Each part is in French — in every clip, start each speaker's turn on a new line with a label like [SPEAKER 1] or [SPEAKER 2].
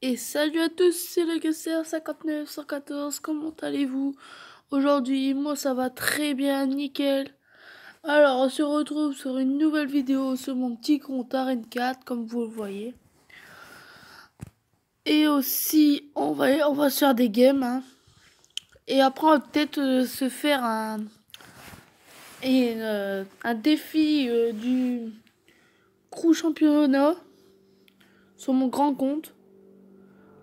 [SPEAKER 1] Et salut à tous, c'est le Gaster 5914, comment allez-vous? Aujourd'hui, moi ça va très bien, nickel. Alors, on se retrouve sur une nouvelle vidéo sur mon petit compte Arène 4, comme vous le voyez. Et aussi, on va se faire des games, hein. Et après, on va peut-être se faire un défi du crew championnat sur mon grand compte.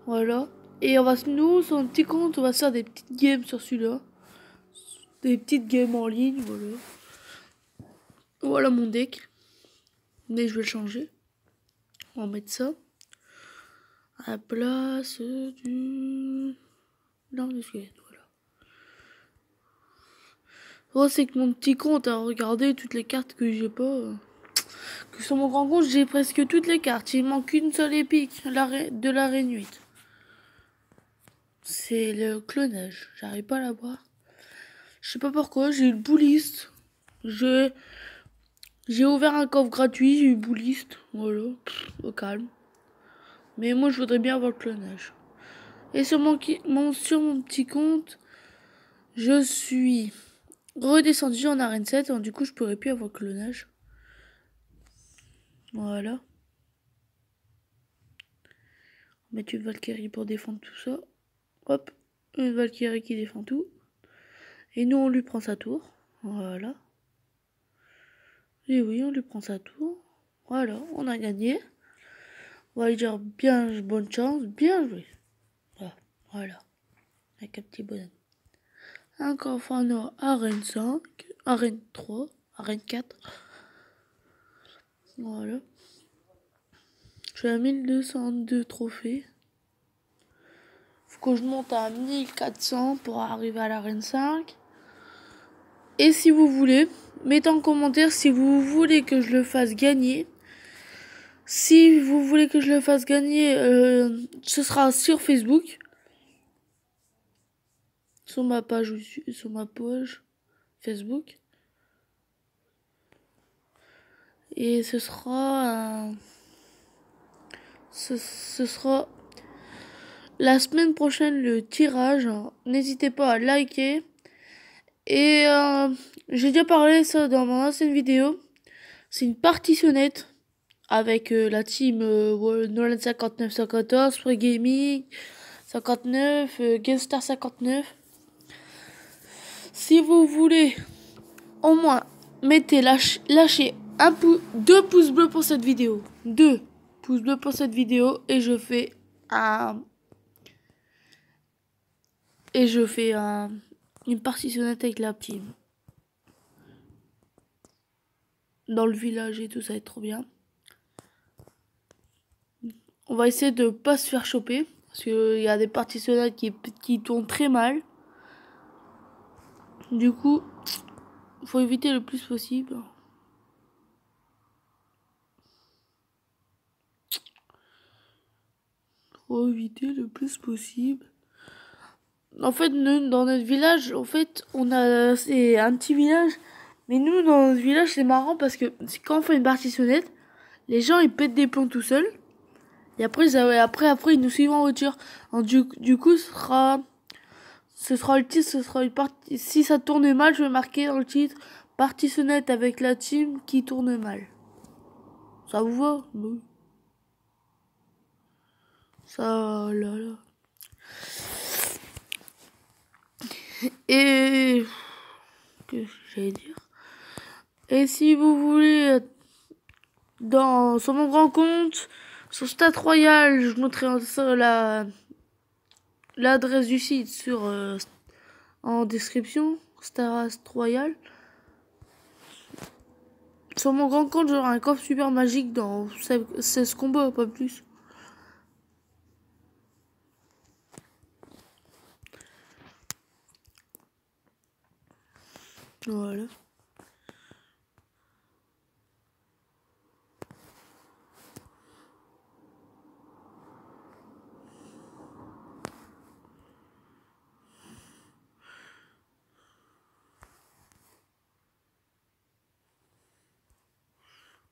[SPEAKER 1] Voilà. Et nous, sur un petit compte, on va se faire des petites games sur celui-là. Des petites games en ligne, voilà. Voilà mon deck. Mais je vais le changer. On va mettre ça à la place du... Non, du squelette, voilà. Oh, c'est que mon petit compte a regardé toutes les cartes que j'ai pas. Que sur mon grand compte, j'ai presque toutes les cartes. Il manque une seule épique de l'arène 8. C'est le clonage. J'arrive pas à la voir. Je sais pas pourquoi, j'ai eu le bouliste. J'ai ouvert un coffre gratuit, j'ai eu bouliste. Voilà, au calme. Mais moi, je voudrais bien avoir le clonage. Et sur mon petit compte, je suis redescendu en arène 7. Donc, du coup, je pourrais plus avoir le clonage. Voilà. On va mettre une Valkyrie pour défendre tout ça. Hop, une Valkyrie qui défend tout. Et nous, on lui prend sa tour. Voilà. Et oui, on lui prend sa tour. Voilà, on a gagné. On va lui dire bien, bonne chance, bien joué. Voilà. Avec un petit bonhomme. Un coffre en or, arène 5, arène 3, arène 4. Voilà. Je suis à 1202 trophées. Faut que je monte à 1400 pour arriver à l'arène 5. Et si vous voulez, mettez en commentaire si vous voulez que je le fasse gagner. Si vous voulez que je le fasse gagner, ce sera sur Facebook. Sur ma page Facebook. Et ce sera la semaine prochaine le tirage. N'hésitez pas à liker. Et j'ai déjà parlé ça dans mon ancienne vidéo. C'est une partitionnette avec la team Nolan 5914, Spray Gaming 59, GameStar 59. Si vous voulez, au moins, lâchez deux pouces bleus pour cette vidéo. 2 pouces bleus pour cette vidéo et je fais une partitionnette avec la team. Dans le village et tout, ça va être trop bien. On va essayer de pas se faire choper. Parce qu'il y a des participants qui tournent très mal. Du coup, faut éviter le plus possible. Faut éviter le plus possible. En fait, nous, dans notre village, c'est un petit village. Mais nous, dans notre village, c'est marrant parce que quand on fait une partitionnette, les gens, ils pètent des plombs tout seuls. Et après, ils nous suivent en voiture. Alors, du coup, ce sera le titre, si ça tourne mal, je vais marquer dans le titre partitionnette avec la team qui tourne mal. Ça vous va? Oui. Ça, là, là. Et que j'allais dire. Et si vous voulez, sur mon grand compte, sur Stat Royal, je mettrai l'adresse du site en description. Stat Royal. Sur mon grand compte, j'aurai un coffre super magique dans 16 combats, pas plus. Voilà.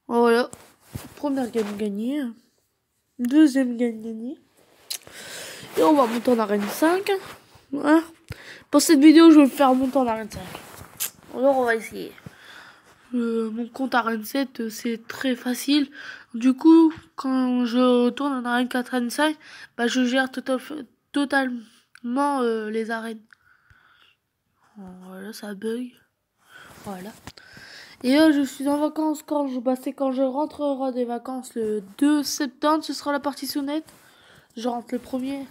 [SPEAKER 1] Voilà. Première gagne gagnée. Deuxième gagne gagnée. Et on va monter en arène 5. Voilà. Pour cette vidéo, je vais le faire monter en arène 5. Alors on va essayer. Mon compte arène 7, c'est très facile. Du coup, quand je tourne en arène 4, arène 5, bah, je gère totalement les arènes. Voilà, ça bug. Voilà. Et je suis en vacances c'est quand je rentrerai des vacances le 2 septembre, ce sera la partie sonnette. Je rentre le premier.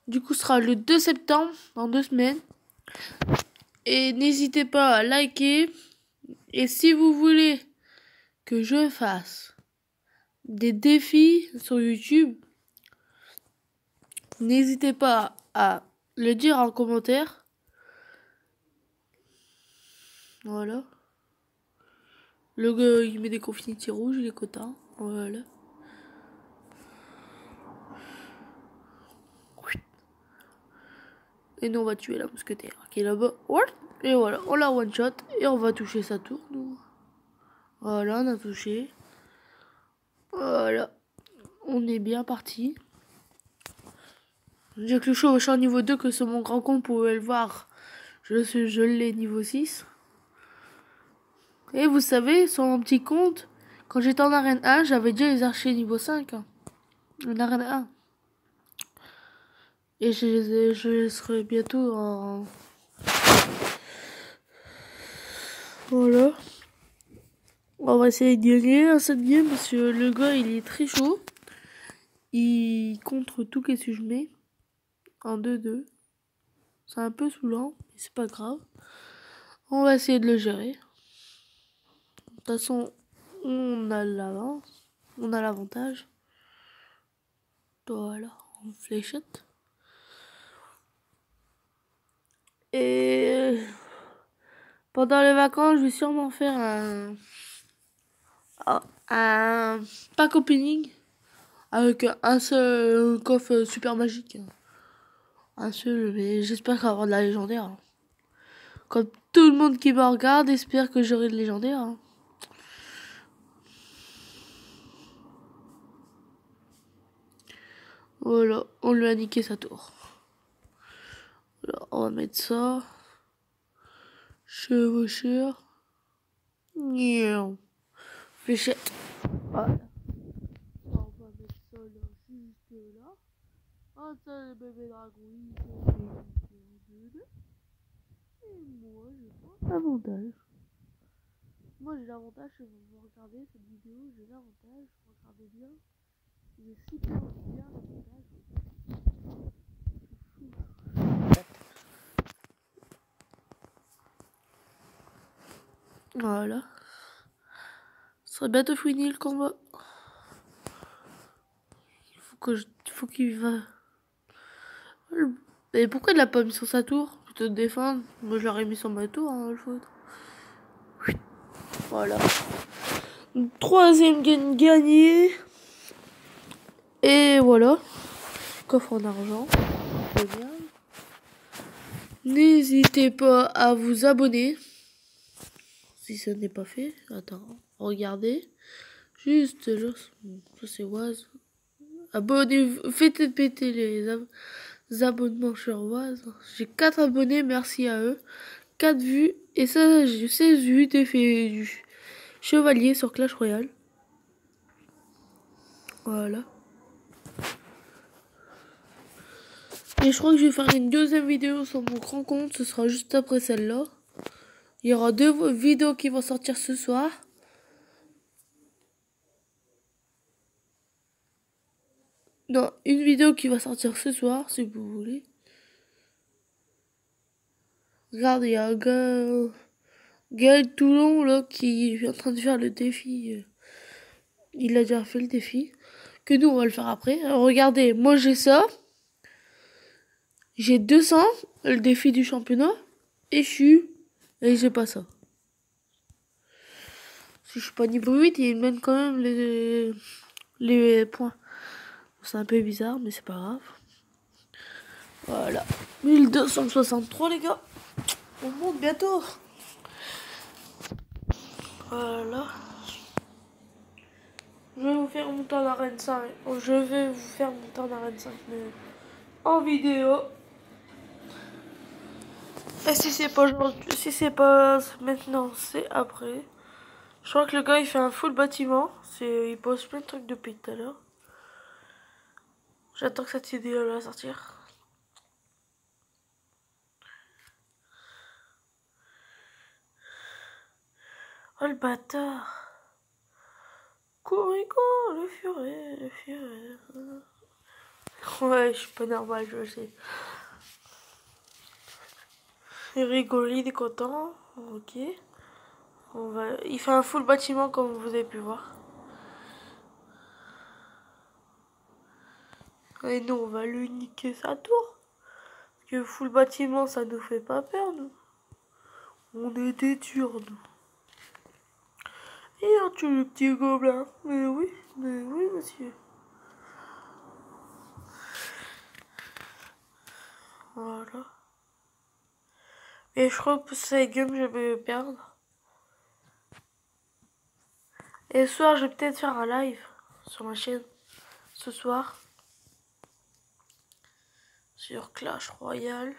[SPEAKER 1] Du coup, ce sera le 2 septembre, dans 2 semaines. Et n'hésitez pas à liker. Et si vous voulez que je fasse des défis sur YouTube, n'hésitez pas à le dire en commentaire. Voilà. Le gars, il met des confettis rouges, il est content. Voilà. Et nous, on va tuer la mousquetaire qui est là-bas. Et voilà, on la one shot et on va toucher sa tour, nous. Voilà, on a touché. Voilà. On est bien parti. J'ai que le chevaucheur niveau 2 que sur mon grand compte, vous pouvez le voir. Je l'ai niveau 6. Et vous savez, sur mon petit compte, quand j'étais en arène 1, j'avais déjà les archers niveau 5. En arène 1. Et je serai bientôt en... Voilà. On va essayer de gagner à cette game parce que le gars, il est très chaud. Il contre tout ce que je mets. En 2-2. C'est un peu saoulant, mais c'est pas grave. On va essayer de le gérer. De toute façon, on a l'avance. On a l'avantage. Voilà, en fléchette. Et pendant les vacances, je vais sûrement faire un pack opening avec un seul coffre super magique. Un seul, mais j'espère qu'il va y avoir de la légendaire. Comme tout le monde qui me regarde espère que j'aurai de légendaire. Voilà, on lui a niqué sa tour. Voilà, on va mettre ça. Chevaucheur. Fléchette. Voilà. On va mettre ça là, juste là. Ah, ça, le bébé dragon. Et moi, j'ai pas l'avantage. Moi, j'ai l'avantage, si vous regardez cette vidéo, j'ai l'avantage. Regardez bien. J'ai super bien l'avantage. Voilà. Ce serait bientôt fini le combat. Il faut qu'il va. Et pourquoi il l'a pas mis sur sa tour? Plutôt de défendre. Moi je l'aurais mis sur ma tour, hein, le faute. Voilà. Troisième game gagné. Et voilà. Coffre en argent. C'est bien. N'hésitez pas à vous abonner. Si ça n'est pas fait. Attends. Regardez. Juste là. Ça c'est Oise. Abonnez-vous. Faites péter les abonnements sur Oise. J'ai 4 abonnés. Merci à eux. 4 vues. Et ça, j'ai 16 vues d'effet du chevalier sur Clash Royale. Voilà. Et je crois que je vais faire une deuxième vidéo sur mon grand compte. Ce sera juste après celle-là. Il y aura 2 vidéos qui vont sortir ce soir. Non, une vidéo qui va sortir ce soir, si vous voulez. Regarde, il y a un gars... Gaël Toulon, là, qui est en train de faire le défi. Il a déjà fait le défi. Que nous, on va le faire après. Alors, regardez, moi j'ai ça. J'ai 200, le défi du championnat. Et j'ai pas ça. Si je suis pas niveau 8, il mène quand même les points. C'est un peu bizarre, mais c'est pas grave. Voilà. 1263, les gars. On monte bientôt. Voilà. Je vais vous faire monter en arène 5. Je vais vous faire monter en arène 5. Mais en vidéo. Et si c'est pas aujourd'hui, si c'est pas maintenant, c'est après. Je crois que le gars il fait un full bâtiment. Il pose plein de trucs depuis tout à l'heure. J'attends que cette vidéo va sortir. Oh le bâtard. Corico, le furet, le furet. Ouais, je suis pas normal, je sais. Il rigole, il est content. Ok. Il fait un full bâtiment comme vous avez pu voir. Et nous, on va lui niquer sa tour. Parce que full bâtiment, ça nous fait pas peur, nous. On est des durs, nous. Et un tu le petit gobelin. Mais oui, monsieur. Voilà. Et je crois que c'est game, je vais perdre. Et ce soir, je vais peut-être faire un live sur ma chaîne. Ce soir. Sur Clash Royale.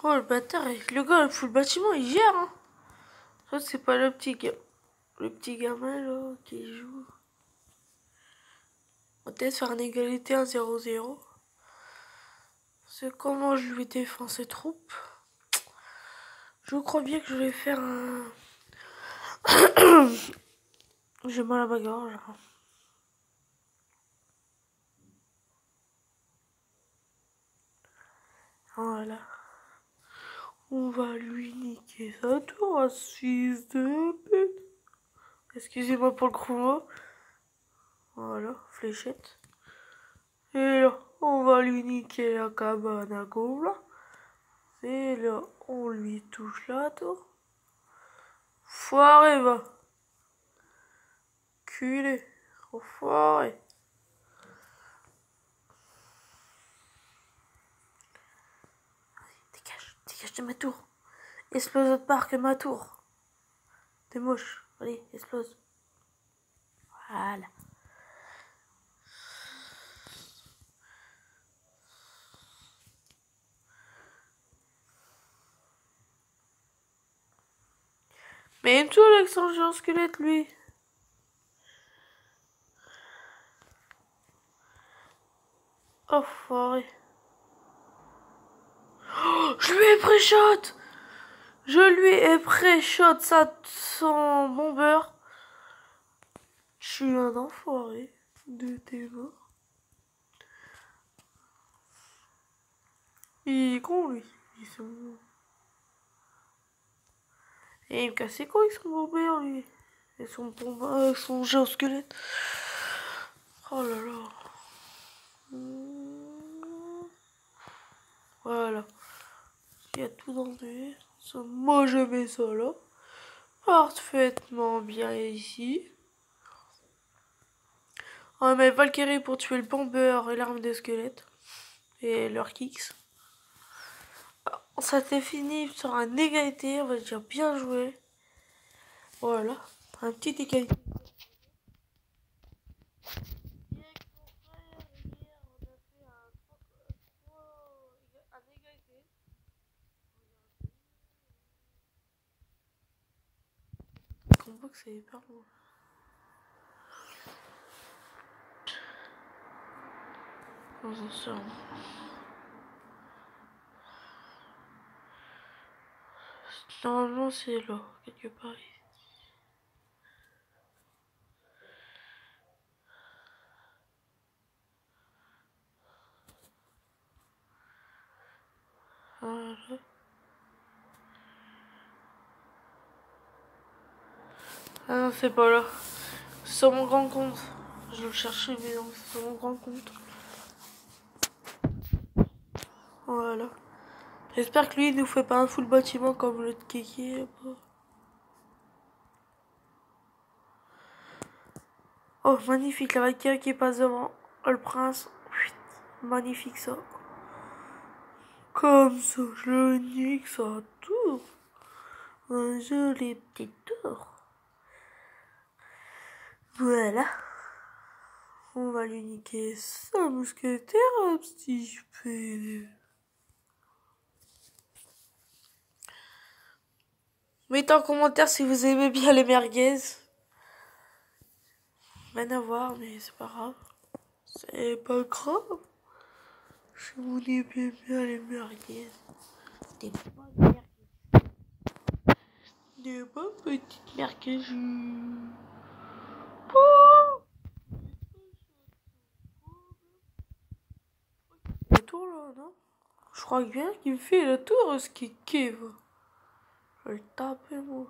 [SPEAKER 1] Oh le bâtard, le gars, le full bâtiment, il gère, hein. Ça, c'est pas le petit gamin là qui joue. On va peut-être faire une égalité 1-0-0. C'est comment je lui défends ses troupes. Je crois bien que je vais faire un... J'ai mal à ma gorge. Voilà. On va lui niquer sa tour à 6 de pute. Excusez-moi pour le gros mot. Voilà, fléchette. Et là, on va lui niquer la cabane à gobelins. Et là, on lui touche la tour. Foiré, va. Culé. Enfoiré. Dégage de ma tour. Explose autre part que ma tour. T'es moche. Allez, explose. Voilà. Mais il me saoule avec son géant squelette, lui. Oh, foiré. Oh, je lui ai pré-shot. Je lui ai pré-shot son bomber. Je suis un enfoiré de tes mains. Il est con, lui. Et il me casse les couilles avec son bomber, lui. Et son géosquelette. Oh là là. Voilà. Il y a tout dans le... Moi, je mets ça là. Parfaitement bien ici. On va mettre Valkyrie pour tuer le bomber et l'arme des squelettes. Et leur kicks. Ça t'est fini sur un égalité. On va dire bien joué. Voilà. Un petit égalité. On voit que c'est hyper loin. Normalement c'est là, quelque part ici. Voilà. Ah non, c'est pas là. C'est sur mon grand compte. Je le cherchais, mais non, c'est sur mon grand compte. Voilà. J'espère que lui, il nous fait pas un full bâtiment comme le Kiki. Oh, magnifique, la Valkyrie qui passe devant. Oh, le prince. Magnifique ça. Comme ça, je le nique sa tour. Un joli petit tour. Voilà. On va lui niquer sa mousquetaire, un petit peu. Mettez en commentaire si vous aimez bien les merguez. Rien à voir, mais c'est pas grave. C'est pas grave. Si vous aimez bien les merguez. Des bonnes merguez. Des bonnes petites merguez. Oh, le tour là, non? Je crois bien qu'il me fait le tour, ce qui kiffe. Je vais le taper, moi.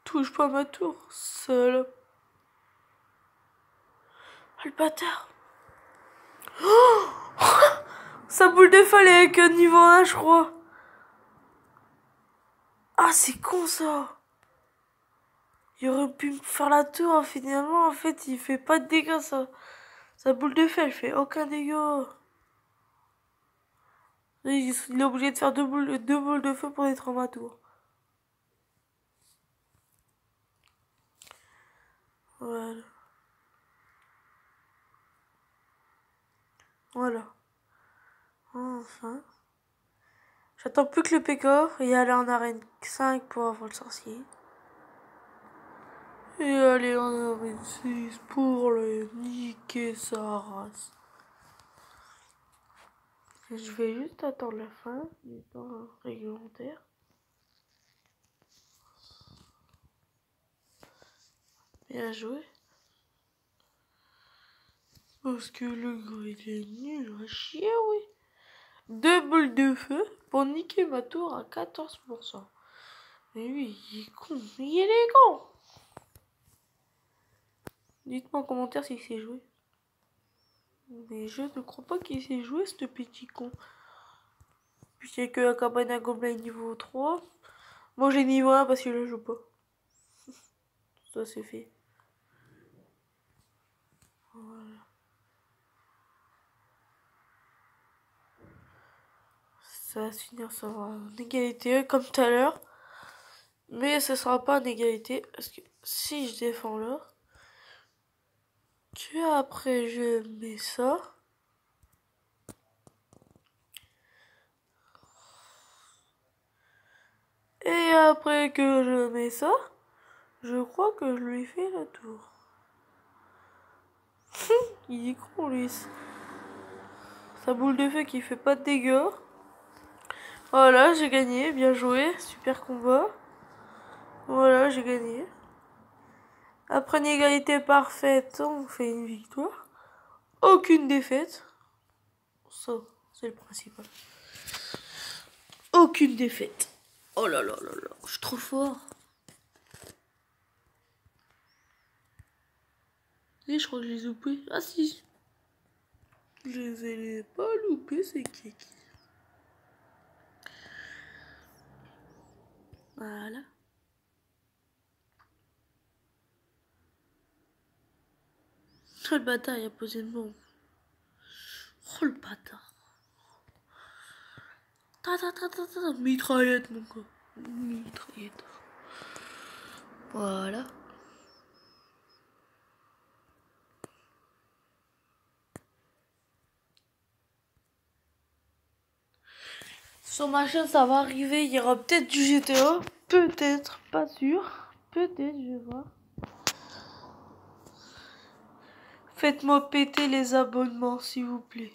[SPEAKER 1] Touche pas ma tour, seul. Oh, le bâtard. Oh, sa boule de feu, elle est avec niveau 1, je crois. Ah, c'est con, ça. Il aurait pu me faire la tour, hein. Finalement, en fait, il fait pas de dégâts, ça. Sa boule de feu, elle fait aucun dégât. Il est obligé de faire deux boules de feu pour être ma tour. Voilà. Voilà. Enfin. J'attends plus que le PK et aller en arène 5 pour avoir le sorcier. Et aller en arène 6 pour le niquer sa race. Je vais juste attendre la fin du temps réglementaire. Bien joué. Parce que le gars il est nul à chier, oui. 2 boules de feu pour niquer ma tour à 14%. Mais lui, il est con. Il est con. Dites-moi en commentaire s'il sait jouer. Mais je ne crois pas qu'il sait jouer, ce petit con. Puis il n'y a que la cabane à gobelins niveau 3. Moi j'ai niveau 1 parce que là je joue pas. Ça c'est fait. Voilà. Ça va se finir sur une égalité comme tout à l'heure. Mais ce sera pas une égalité. Parce que si je défends là. Que après je mets ça. Et après que je mets ça. Je crois que je lui fais la tour. Il est con lui. Sa boule de feu qui fait pas de dégâts. Voilà, j'ai gagné, bien joué, super combat. Voilà, j'ai gagné. Après une égalité parfaite, on fait une victoire. Aucune défaite. Ça, c'est le principal. Aucune défaite. Oh là là là là, je suis trop fort. Et je crois que je les ai loupés. Ah si. Je les ai pas loupés, c'est qui. Voilà. Oh le bâtard, il a posé une bombe. Oh le bâtard. Mitraillette mon gars. Mitraillette. Voilà. Sur ma chaîne, ça va arriver. Il y aura peut-être du GTA. Peut-être, pas sûr. Peut-être, je vais voir. Faites-moi péter les abonnements, s'il vous plaît.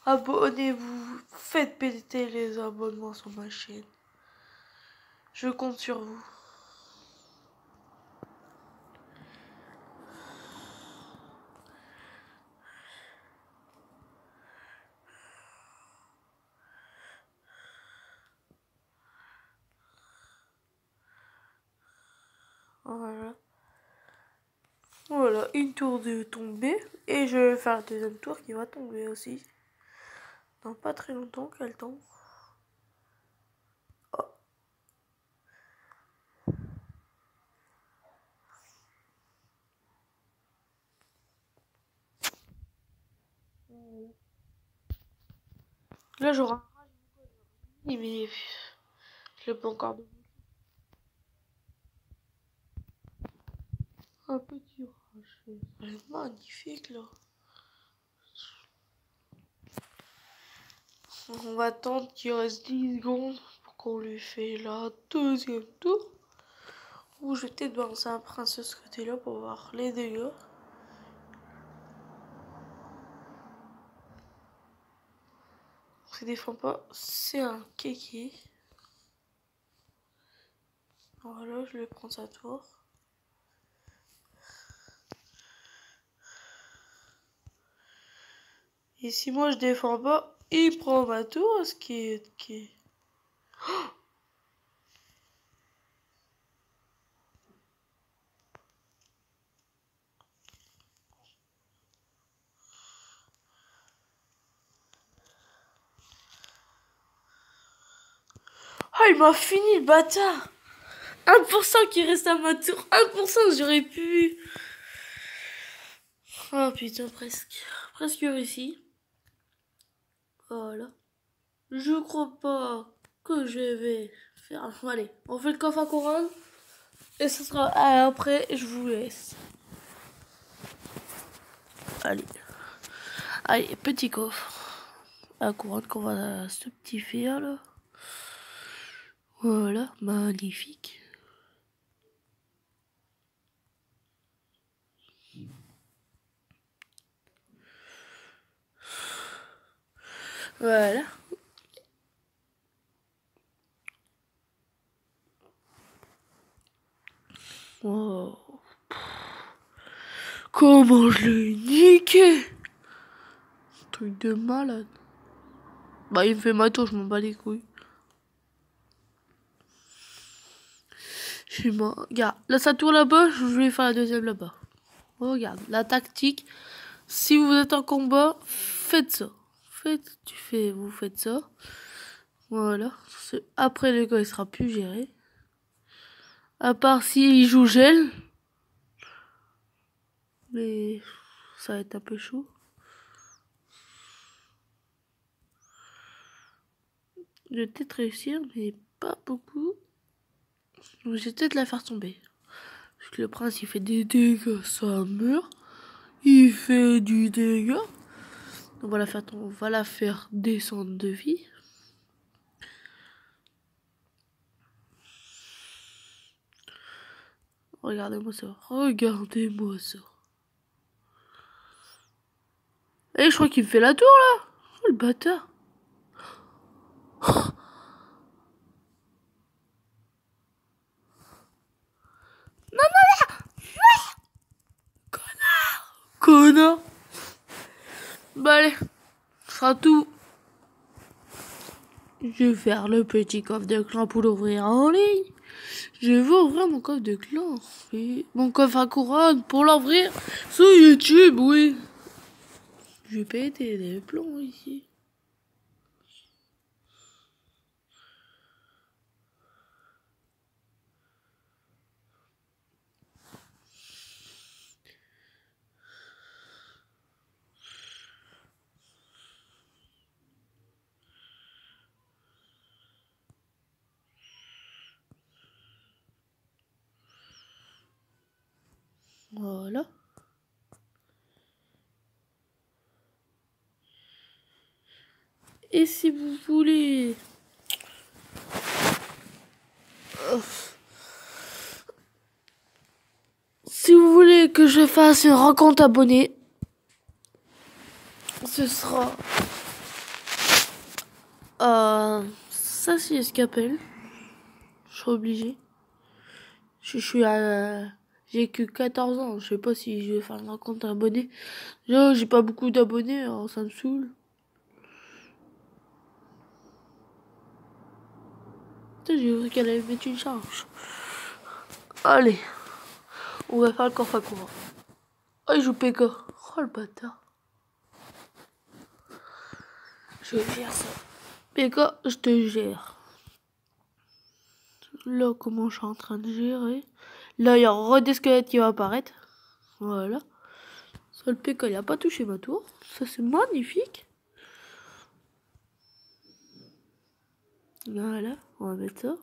[SPEAKER 1] Abonnez-vous. Faites péter les abonnements sur ma chaîne. Je compte sur vous. Voilà. Voilà, une tour de tomber. Et je vais faire la deuxième tour qui va tomber aussi. Dans pas très longtemps qu'elle tombe. Oh. Là, j'aurai un rage, mais je l'ai pas encore. Un petit rage. Elle est magnifique, là. On va attendre qu'il reste 10 secondes pour qu'on lui fait la deuxième tour. Ou je vais peut-être balancer un prince de ce côté-là pour voir les dégâts. On se défend pas, c'est un kéké. Voilà, je vais prendre sa tour. Et si moi je défends pas, il prend ma tour, ce qui est... Ah, il m'a fini le bâtard. 1% qui reste à ma tour. 1%, j'aurais pu... Oh putain, presque. Presque réussi. Voilà. Je crois pas que je vais faire... Allez, on fait le coffre à couronne. Et ce sera après, je vous laisse. Allez. Allez, petit coffre à couronne qu'on va subtifier là. Voilà, magnifique. Voilà. Oh. Comment je l'ai niqué! Truc de malade. Bah, il me fait ma tour, je m'en bats les couilles. Regarde, là, sa tour là-bas, je vais faire la deuxième là-bas. Regarde, la tactique. Si vous êtes en combat, faites ça. Vous faites ça. Voilà. Après, le gars, il sera plus géré. À part s'il joue gel. Mais ça va être un peu chaud. Je vais peut-être réussir, mais pas beaucoup. Donc, je vais peut-être la faire tomber. Parce que le prince, il fait des dégâts, ça meurt. Il fait du dégât. On va la faire descendre de vie. Regardez-moi ça. Regardez-moi ça. Et je crois qu'il me fait la tour là. Oh, le bâtard. Non. Connard. Bah allez. Ce sera tout. Je vais faire le petit coffre de clan pour l'ouvrir en ligne. Je vais ouvrir mon coffre de clan. Et mon coffre à couronne pour l'ouvrir sur YouTube, oui. Je vais péter des plombs ici. Voilà. Et si vous voulez... Si vous voulez que je fasse une rencontre abonnée, ce sera... ça c'est Escapel. Je suis obligé. Je suis à... J'ai que 14 ans. Je sais pas si je vais faire une rencontre abonnée. J'ai pas beaucoup d'abonnés, alors ça me saoule. Putain, j'ai cru qu'elle allait mettre une charge. Allez. On va faire le coffre à courant. Oh, il joue PK. Oh, le bâtard. Je vais faire ça. PK, je te gère. Là, comment je suis en train de gérer. Là, il y a un des squelettes qui va apparaître. Voilà. Ça, le PK, il a pas touché ma tour. Ça, c'est magnifique. Voilà, on va mettre ça.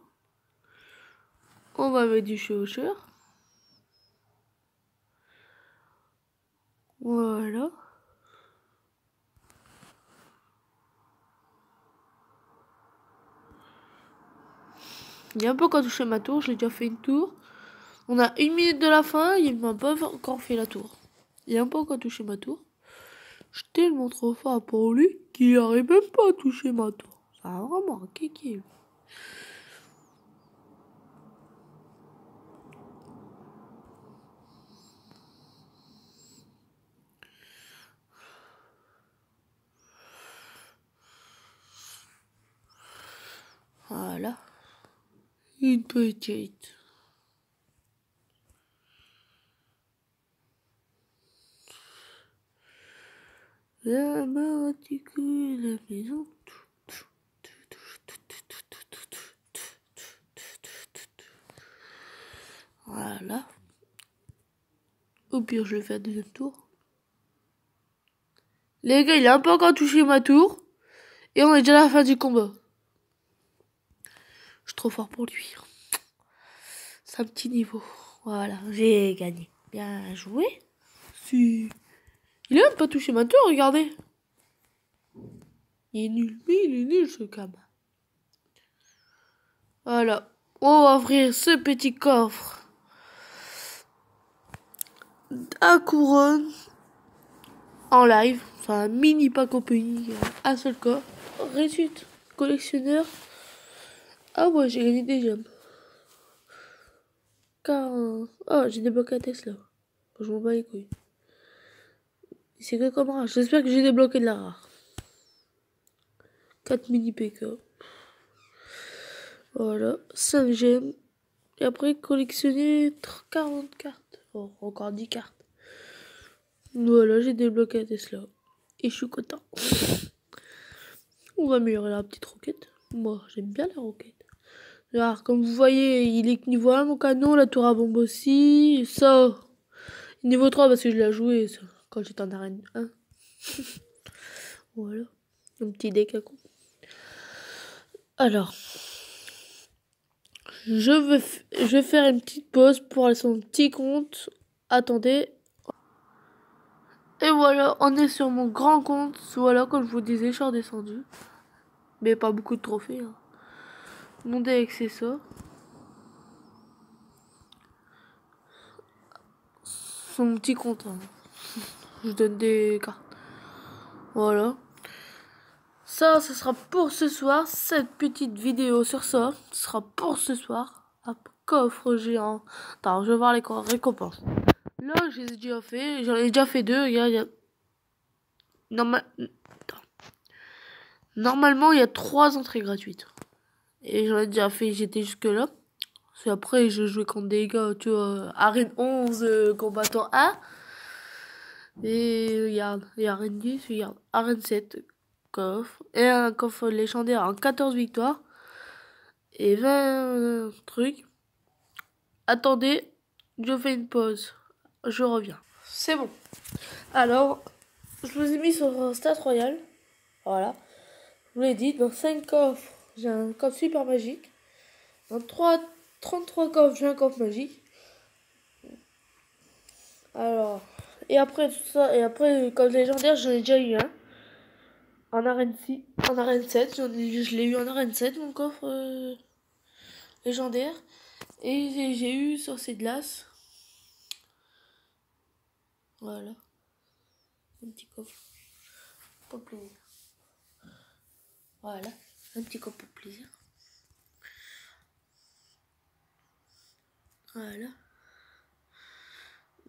[SPEAKER 1] On va mettre du chauffeur. Voilà. Il y a un peu qu'à toucher ma tour, j'ai déjà fait une tour. On a 1 minute de la fin, il m'a pas encore fait la tour. Il y a un peu qu'à toucher ma tour. Je suis tellement trop fort pour lui qu'il n'arrive même pas à toucher ma tour. Ça a vraiment un kiki. Voilà. Une petite. La matricule, la maison. Voilà. Au pire, je vais faire deuxième tour. Les gars, il a un peu encore touché ma tour. Et on est déjà à la fin du combat. Je suis trop fort pour lui. C'est un petit niveau. Voilà, j'ai gagné. Bien joué. Si. Il a même pas touché ma tour, regardez. Il est nul. Mais il est nul, ce cam. Voilà. On va ouvrir ce petit coffre à couronne en live. Enfin, un mini pack opening. Un seul coffre. Réussite. Collectionneur. Ah ouais, j'ai gagné des gemmes. Oh, j'ai débloqué la Tesla. Je m'en bats les couilles. C'est que comme rare. J'espère que j'ai débloqué de la rare. 4 mini PK. Voilà. 5 gemmes. Et après, collectionner 40 cartes. Oh, encore 10 cartes. Voilà, j'ai débloqué la Tesla. Et je suis content. On va améliorer la petite roquette. Moi, j'aime bien la roquette. Alors, comme vous voyez, il est niveau 1 mon canon, la tour à bombe aussi. Et ça, niveau 3 parce que je l'ai joué ça, quand j'étais en arène 1. Voilà. Un petit deck à con. Alors, je vais faire une petite pause pour aller sur mon petit compte. Attendez. Et voilà, on est sur mon grand compte. Voilà, comme je vous disais, je suis redescendu. Mais pas beaucoup de trophées. Hein. Mon deck, c'est ça. Sur mon petit compte. Hein. Je donne des cartes. Voilà. Ça sera pour ce soir. Cette petite vidéo sur ça, ce sera pour ce soir. Un coffre géant. Attends, je vais voir les récompenses. Là, j'ai déjà fait. J'en ai déjà fait 2. Regarde, il y a... Normalement, il y a 3 entrées gratuites. Et j'en ai déjà fait, j'étais jusque là. Parce après, je jouais contre des gars, tu vois, Arène 11, combattant 1. Et regarde, il y a Arène 10, regarde, Arène 7, coffre. Et un coffre légendaire en 14 victoires. Et 20 trucs. Attendez, je fais une pause. Je reviens. C'est bon. Alors, je vous ai mis sur Stade Royal. Voilà. Je vous l'ai dit, dans 5 coffres, j'ai un coffre super magique. Dans 33 coffres, j'ai un coffre magique. Alors, et après tout ça, et après, comme légendaire, j'en ai déjà eu un. En arène 6, en arène 7, je l'ai eu en arène 7, mon coffre légendaire. Et j'ai eu sur ces glaces. Voilà. Un petit coffre. Pour le plaisir. Voilà. Un petit coffre pour le plaisir. Voilà.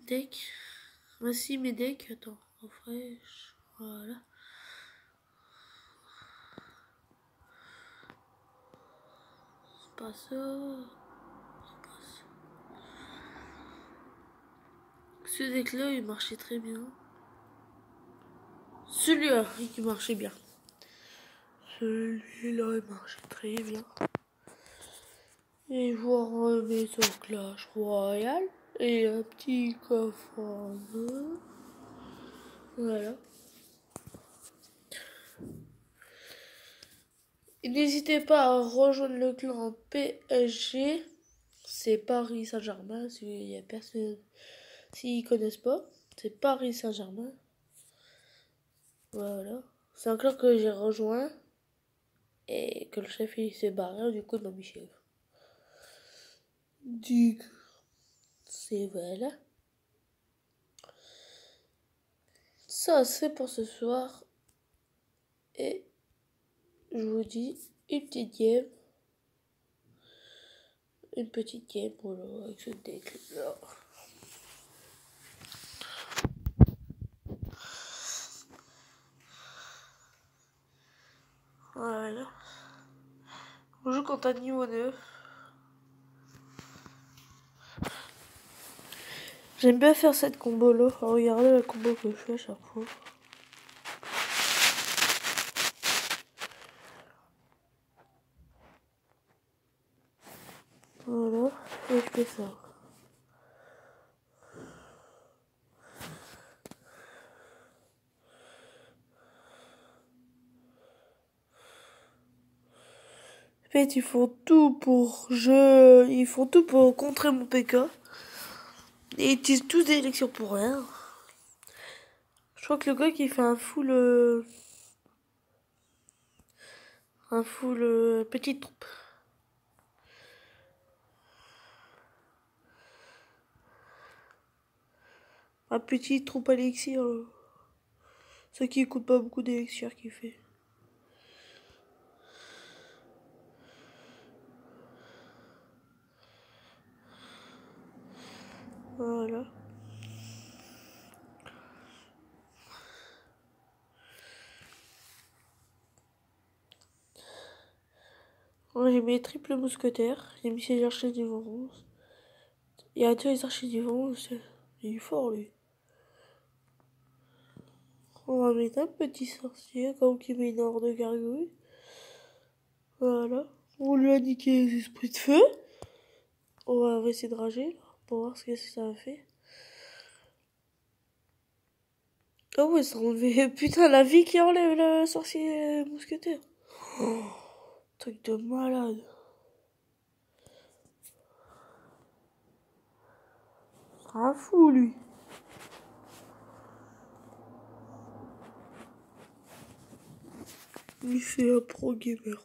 [SPEAKER 1] Deck. Voici mes decks. Attends. En fraîche. Voilà. C'est pas ça. C'est pas ça. Ce deck-là, il marchait très bien. Celui-là, il marchait bien. Celui-là, il marchait très bien. Et voir mes sur Clash Royale. Et un petit coffre en deux. Voilà. Et n'hésitez pas à rejoindre le clan PSG. C'est Paris Saint-Germain, s'il y a personne, s'ils connaissent pas. C'est Paris Saint-Germain. Voilà. C'est un clan que j'ai rejoint. Et que le chef il s'est barré, du coup il m'a mis chef. Du coup, c'est voilà. Ça c'est pour ce soir. Et je vous dis une petite game. Une petite game, voilà, avec ce deck là. Voilà. On joue contre un niveau 9. J'aime bien faire cette combo là. Regardez la combo que je fais à chaque fois. Voilà. Et je fais ça. En fait, ils font tout pour contrer mon PK. Et ils utilisent tous des élections pour rien. Je crois que le gars qui fait un full petite troupe. Un petit troupe élixir. Ce qui coûte pas beaucoup d'élixir qu'il fait. Voilà. Moi, j'ai mis triple mousquetaire. J'ai mis ses archers niveau 11. Il y a deux archers niveau 11. Il est fort, lui. On va mettre un petit sorcier, comme qui met une horde de gargouilles. Voilà. On lui a niqué les esprits de feu. On va essayer de rager, là, pour voir ce que ça a fait. Oh ouais, ça a enlevé. Putain, la vie qui enlève le sorcier mousquetaire. Oh, truc de malade. C'est un fou, lui. Il fait un pro gamer.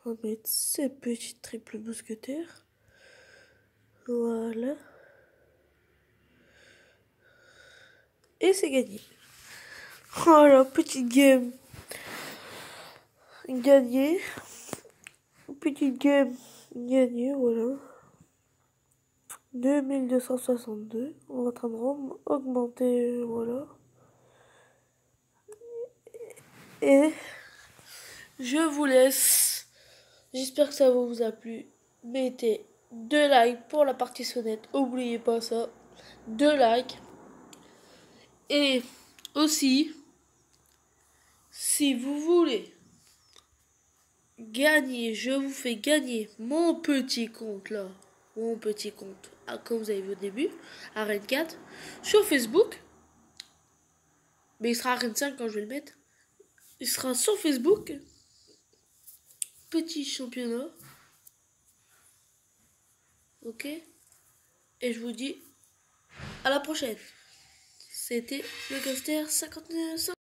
[SPEAKER 1] On va mettre ces petites triples mousquetaires. Voilà. Et c'est gagné. Voilà, petite game. Gagné. Petite game. Gagné, voilà. 2262. On est en train de augmenter, voilà. Et je vous laisse. J'espère que ça vous a plu. Mettez 2 likes pour la partie sonnette. N'oubliez pas ça. 2 likes. Et aussi, si vous voulez gagner, je vous fais gagner mon petit compte là. Mon petit compte, comme vous avez vu au début, Arène 4, sur Facebook. Mais il sera Arène 5 quand je vais le mettre. Il sera sur Facebook. Petit championnat. Ok. Et je vous dis à la prochaine. C'était le Gaster 59.